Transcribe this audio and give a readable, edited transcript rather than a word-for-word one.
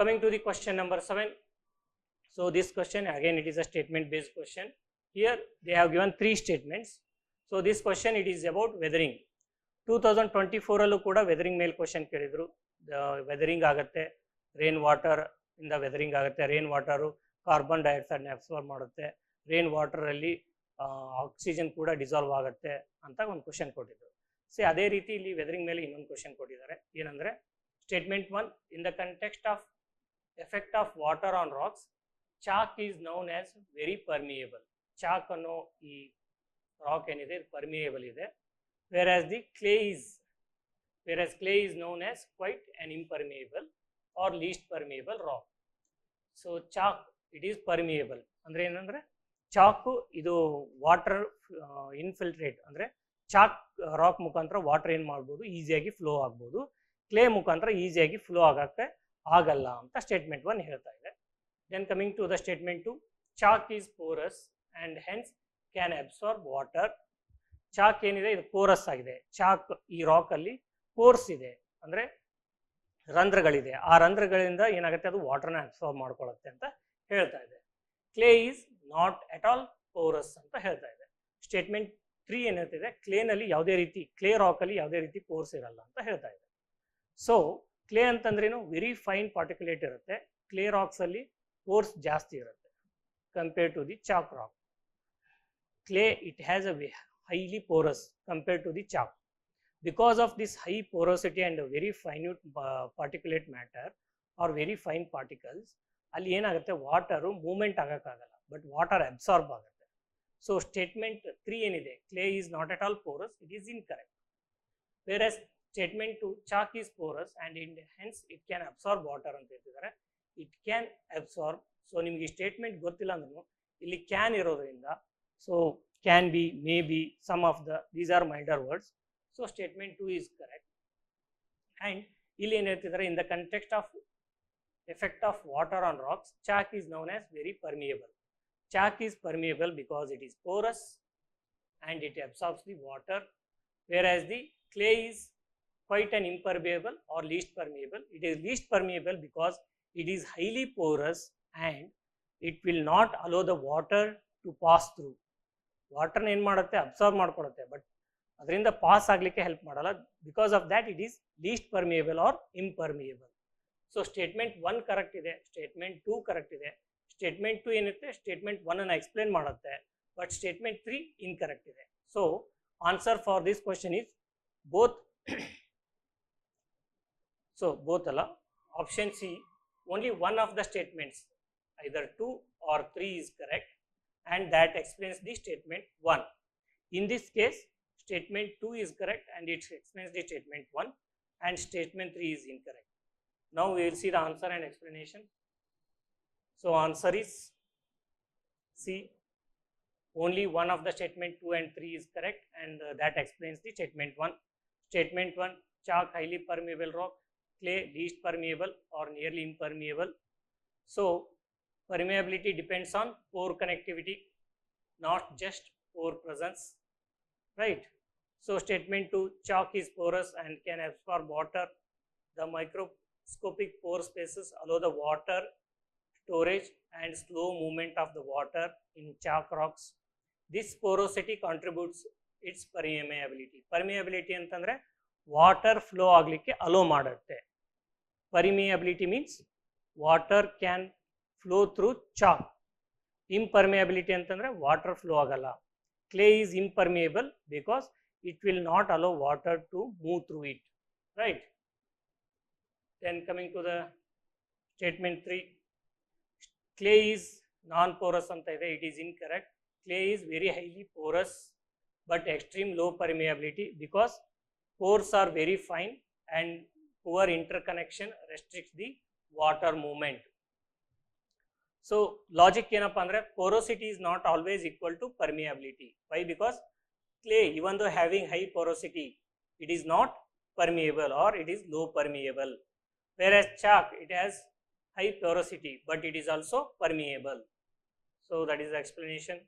coming to the question number 7. So this question again, it is a statement based question. Here they have given 3 statements. So this question, it is about weathering. 2024 ಅಲ್ಲೂ ಕೂಡ weathering ಮೇಲೆ question ಕೇಳಿದ್ರು. Weathering ಆಗುತ್ತೆ, rain water ಇಂದ weathering ಆಗುತ್ತೆ, rain water carbon ಡೈಆಕ್ಸೈಡ್ನ absorb ಮಾಡುತ್ತೆ, rain ವಾಟರಲ್ಲಿ oxygen ಕೂಡ dissolve ಆಗುತ್ತೆ ಅಂತ ಒಂದು ಕ್ವಶನ್ ಕೊಟ್ಟಿದ್ರು. ಸೊ ಅದೇ ರೀತಿ ಇಲ್ಲಿ ವೆದರಿಂಗ್ ಮೇಲೆ ಇನ್ನೊಂದು ಕ್ವಶನ್ ಕೊಟ್ಟಿದ್ದಾರೆ. ಏನಂದರೆ statement 1, in the context of effect of water on rocks, chalk is known as very permeable. Chalk ಅನ್ನೋ ಈ ರಾಕ್ ಏನಿದೆ ಪರ್ಮಿಯೇಬಲ್ ಇದೆ. whereas clay is known as quite an impermeable or least permeable rock. So chalk, it is permeable. ಅಂದ್ರೆ ಏನಂದ್ರೆ ಚಾಕು ಇದು water infiltrate, ಅಂದ್ರೆ chalk rock ಮುಖಾಂತರ ವಾಟರ್ ಏನು ಮಾಡ್ಬೋದು, ಈಸಿಯಾಗಿ ಫ್ಲೋ ಆಗ್ಬೋದು. ಕ್ಲೇ ಮುಖಾಂತರ ಈಸಿಯಾಗಿ ಫ್ಲೋ ಆಗಕ್ಕೆ ಆಗಲ್ಲ ಅಂತ ಸ್ಟೇಟ್ಮೆಂಟ್ 1 ಹೇಳ್ತಾ ಇದೆ. Then coming to the statement 2, chalk is porous and hence can absorb water. Chalk ಏನಿದೆ ಇದು ಪೋರಸ್ ಆಗಿದೆ. ಚಾಕ್ ಈ ರಾಕ್ ಅಲ್ಲಿ ಪೋರ್ಸ್ ಇದೆ, ಅಂದ್ರೆ ರಂಧ್ರಗಳಿದೆ. ಆ ರಂಧ್ರಗಳಿಂದ ಏನಾಗುತ್ತೆ, ಅದು ವಾಟರ್ನ ಅಬ್ಸಾರ್ಬ್ ಮಾಡ್ಕೊಳ್ಳುತ್ತೆ ಅಂತ ಹೇಳ್ತಾ ಇದೆ. Clay is not at all Porus ಅಂತ ಹೇಳ್ತಾ ಇದೆ. ಸ್ಟೇಟ್ಮೆಂಟ್ 3 ಏನ್ ಹೇಳ್ತಿದೆ, ಕ್ಲೇನಲ್ಲಿ ಯಾವುದೇ ರೀತಿ, ಕ್ಲೇ ರಾಕ್ ಅಲ್ಲಿ ಯಾವುದೇ ರೀತಿ ಪೋರ್ಸ್ ಇರಲ್ಲ ಅಂತ ಹೇಳ್ತಾ ಇದೆ. ಸೊ ಕ್ಲೇ ಅಂತಂದ್ರೇನು, ವೆರಿ ಫೈನ್ ಪಾರ್ಟಿಕ್ಯುಲೇಟ್ ಇರುತ್ತೆ. ಕ್ಲೇ ರಾಕ್ಸ್ ಅಲ್ಲಿ ಪೋರ್ಸ್ ಜಾಸ್ತಿ ಇರುತ್ತೆ compared to the chalk rock. Clay, it has a highly porous compared to the chalk. Because of this high porosity and a very minute particulate matter or very fine particles, ಅಲ್ಲಿ ಏನಾಗುತ್ತೆ, water movement ಆಗಕ್ಕಾಗಲ್ಲ, but water absorb ಆಗುತ್ತೆ. So statement 3 ಏನಿದೆ, clay is not at all porous, it is incorrect. Whereas statement 2, chalk is porous and hence it can absorb water ಅಂತ ಹೇಳ್ತಿದ್ದಾರೆ. It can absorb. So ನಿಮಗೆ statement ಗೊತ್ತಿಲ್ಲ ಅಂದ್ರೂ ಇಲ್ಲಿ can ಇರೋದ್ರಿಂದ, so can be, may be, some of these are milder words. So statement 2 is correct. And ಇಲ್ಲಿ ಏನು ಹೇಳ್ತಿದ್ದಾರೆ, in the context of effect of water on rocks, chalk is known as very permeable. Chalk is permeable because it is porous and it absorbs the water, whereas the clay is quite an impermeable or least permeable. It is least permeable because it is highly porous and it will not allow the water to pass through. ವಾಟರ್ನ ಏನು ಮಾಡುತ್ತೆ, absorb ಮಾಡ್ಕೊಳುತ್ತೆ, but ಅದರಿಂದ pass ಆಗಲಿಕ್ಕೆ help ಮಾಡಲ್ಲ. Because of that it is least permeable or impermeable. So statement 1 correct ಇದೆ, statement 2 correct ಇದೆ. Statement 2 ಏನಿರುತ್ತೆ, ಸ್ಟೇಟ್ಮೆಂಟ್ 1 ಅನ್ನು ಎಕ್ಸ್ಪ್ಲೇನ್ ಮಾಡುತ್ತೆ, ಬಟ್ ಸ್ಟೇಟ್ಮೆಂಟ್ 3 ಇನ್ಕರೆಕ್ಟ್ ಇದೆ. So answer for this question is both. So both ಅಲ್ಲ, option C, only one of the statements, either 2 or 3 is correct, and that explains the statement 1. In this case, statement 2 is correct and it explains the statement 1, and statement 3 is incorrect. Now we will see the answer and explanation. So answer is C. Only one of the statement 2 and 3 is correct, and that explains the statement 1. Statement 1, chalk highly permeable rock, clay least permeable or nearly impermeable. So permeability depends on pore connectivity, not just pore presence, right? So statement 2, chalk is porous and can absorb water. The microscopic pore spaces allow the water storage and slow movement of the water in chalk rocks. This porosity contributes its permeability. Permeability ಅಂತಂದ್ರೆ water flow ಆಗಲಿಕ್ಕೆ hello ಮಾಡುತ್ತೆ. Permeability means water can flow through chalk. Impermeability ಅಂತಂದ್ರೆ water flow ಆಗಲ್ಲ. Clay is impermeable because it will not allow water to move through it, right? Then coming to the statement 3, clay is non-porous anta ide, it is incorrect. Clay is very highly porous but extreme low permeability because pores are very fine and poor interconnection restricts the water movement. So logic ಏನಪ್ಪ ಅಂದರೆ, porosity is not always equal to permeability. Why? Because clay, even though having high porosity, it is not permeable or it is low permeable. Whereas chalk, it has high porosity but it is also permeable. So that is the explanation.